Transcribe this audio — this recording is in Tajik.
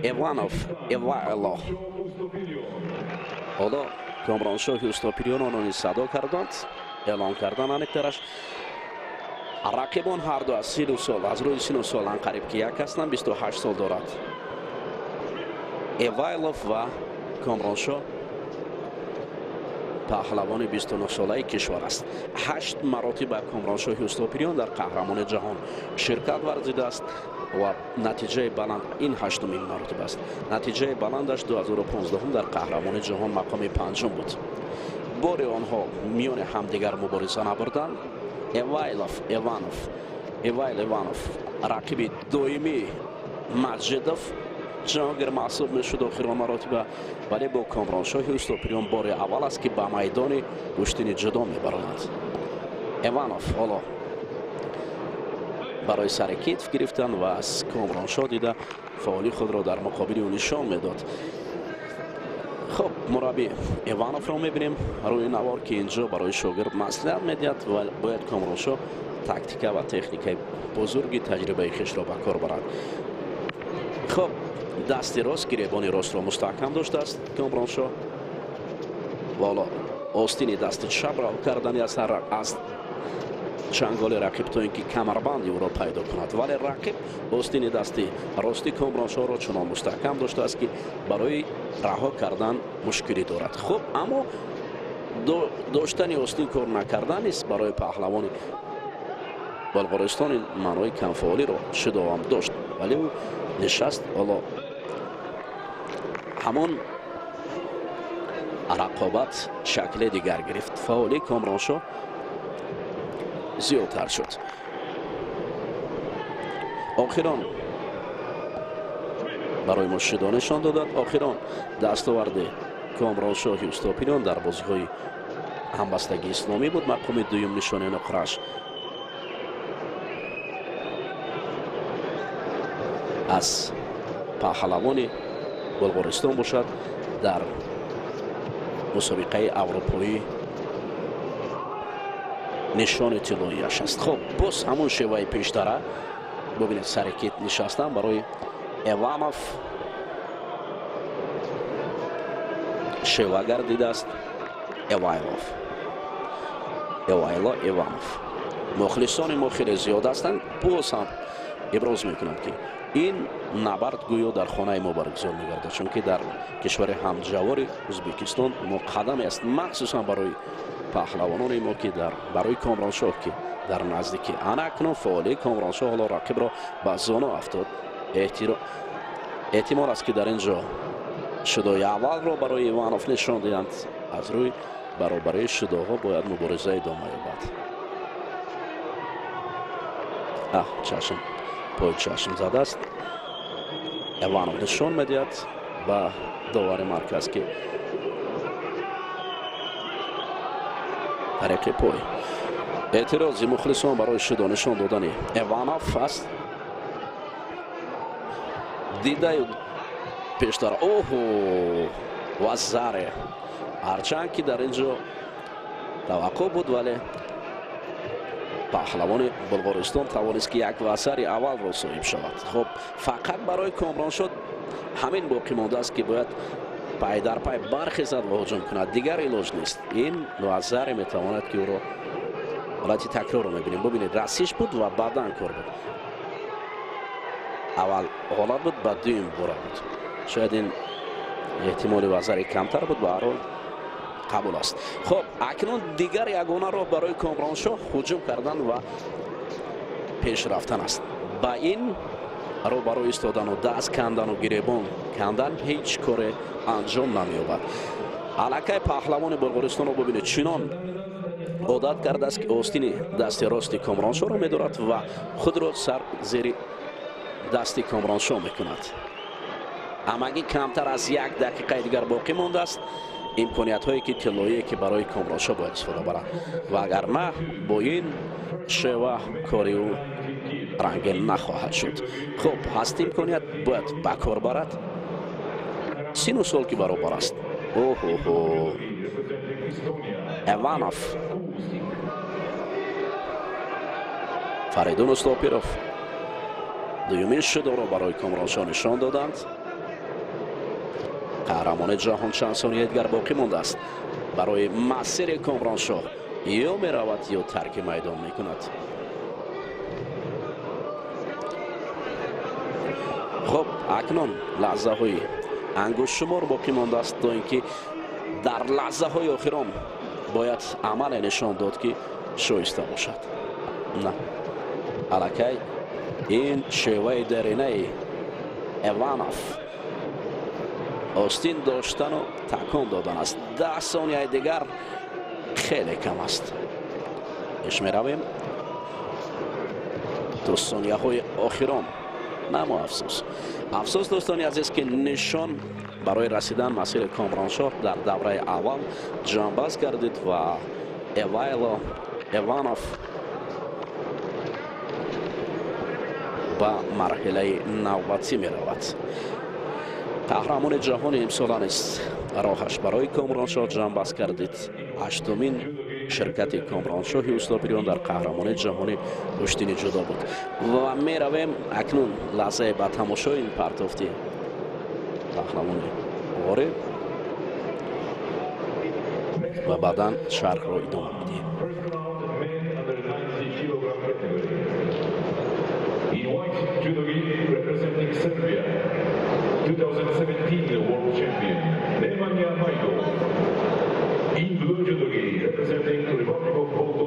Иванов, Ивайло. حالا کامرانشاه هوستاپیریان آنانی صدا کردند اعلام کردن انکترش رقیبان هر دو از 32 سال از روی سن و سال قریب که یک هستند 28 سال دارد ایوایلوف و کامرانشاه پهلوان 29 ساله کشور است 8 مراتب کامرانشاه هوستاپیریان در قهرمان جهان شرکت ورزیده است و نتیجه بلند این 8مین مرتبه است نتیجه بلندش 2015 در قهرمان جهان مقام پنجم بود بار آنها میان همدیگر مبارزه نبردند ایوانوف رقیب دومی مجدوف جهانگیر محسوب میشد آخرین مراتب ولی با کامرانشاه هوستاپیریان بار اول است که به میدان کشتن جدا میبرند ایوانوف حالا برای سر کتف گرفتن و از کامرانشاه دیده فعالی خود را در مقابل او نشان میداد خب مربی ایوانوف را میبینیم روی نوار که اینجا برای شاگرد مصلحت میدهد و باید کامرانشاه تاکتیک و تکنیک بزرگی تجربه خویش را به کار برد خب دست راست گریبان راست را مستحکم داشته است کامرانشاه والا آستین دست چپ را کردن از چنگال رقیب تا اینکه کمربند او را پیدا کند ولی رقیب آستین دست راستی کامرانشاه را چنان مستحکم داشته است که برای رها کردن مشکلی دارد خب اما داشتن آستین کار نکردن است برای پهلوان بلغارستان معنای کمفعالی را شده هم داشت ولی او نشست حالا همون رقابت شکل دیگر گرفت فعالی کامرانشاه زیادتر شد آخران برای ما شدانشان دادند آخران دستاورد کامرانشاه هوستاپیریان در بازی‌های همبستگی اسلامی بود مقام دوم نشانه نقره‌اش از پهلوان بلغارستان باشد در مسابقه اروپایی نشان طلایی‌اش است خب باز همون شیوه پیشتره ببینید سرکیت نشستن برای ایوانوف شیوه گردیده است ایوانوف مخلصان ما خیلی زیاد هستند باز هم ابراز میکنند که این نبرد گویا در خانه ما برگزار میگردد چون که در کشور همجوار ازبکستان مقدم است مخصوصا برای پهلوانان ما که برای کامرانشاه که در نزدیکی اکنون فعالی کامرانشاه حالا رقیب را به زانو افتاد احتمال است که در اینجا شدای اول را برای ایوانوف نشان دهند از روی برابری شداها باید مبارزه ادامه یابد چشم پای چشم زده است ایوانوف نشان میدهد به داور مرکز که حرکت پای اعتراضی مخلصان برای نشان دادن ایوانوف است دیده پیشتر و زره هرچند که در اینجا توقع بود ولی پهلوان بلغارستان توانست که یک وسر اول را صاحب شود خب فقط برای کامرانشاه همین باقی مانده است که باید پای در پای برخیزد و هجوم کند دیگر علاج نیست این وسر میتواند که او را حالتی تکرار رو میبینیم ببینید رسیش بود و بعدن کار بود اول حالت بود بعد دویم باره بود شاید این احتمال وزر کمتر بود و هر حال قبول است خب اکنون دیگر یگانه راه برای کامرانشاه هجوم کردن و پیش رفتن است با این رو برای ایستادن و دست کندن و گریبان کندن هیچ کار انجام نمی‌یابد الکه پهلوان بلغارستان رو ببینید چنان عادت کرده است که آستین دست راست کامرانشاه را می‌دارد و خود را سر زیر دست کامرانشاه می‌کند همگی کمتر از 1 دقیقه دیگر باقی مانده است امکانیت هایی که طلایی که برای کامرانشاه باید استفاده برد و اگر نه با این شیوه کاری او رنگین نخواهد شد خب هست امکانیت باید به کار برد 39 سال که برابر است ایوانوف فریدون استاپیروف دومین شده را برای کامرانشاه نشان دادند қаҳрамони ҷаҳон чанд сония дигар боқӣ мондааст барои масири комроншоҳ. ё меравад ё тарки майдон мекунад. хуб, акнун лаҳзаҳои ангушшумор боқӣ мондааст то ин ки дар лаҳзаҳои охирон бояд амале нишон дод ки шоиста бошад. на аллакай ин шеваи даринаи Иванов остин доштану такон додан аст. 10 сонияи дигар хеле кам аст. пеш меравем то сонияҳои охирон. намо афсус дӯстони азиз ки нишон барои расидан масири комроншоҳ дар давраи аввал ҷанбаз гардид ва Ивайло Иванов ба марҳилаи навбатӣ меравад. қаҳрамони ҷаҳони имсола низ роҳаш барои комроншоҳ ҷанбаз гардид. 8-мин ширкати комроншоҳи Устопириён дар қаҳрамони ҷаҳонӣ пуштини ҷудо буд. ва меравем акнун лаҳзае ба тамошои ин партофти қаҳрамони ғорӣ ва баъдан шарҳро идома медиҳем. In white judogi representing Serbia, 2017 world champion Nemanja Majko. In blue judogi representing the Republic of Poland.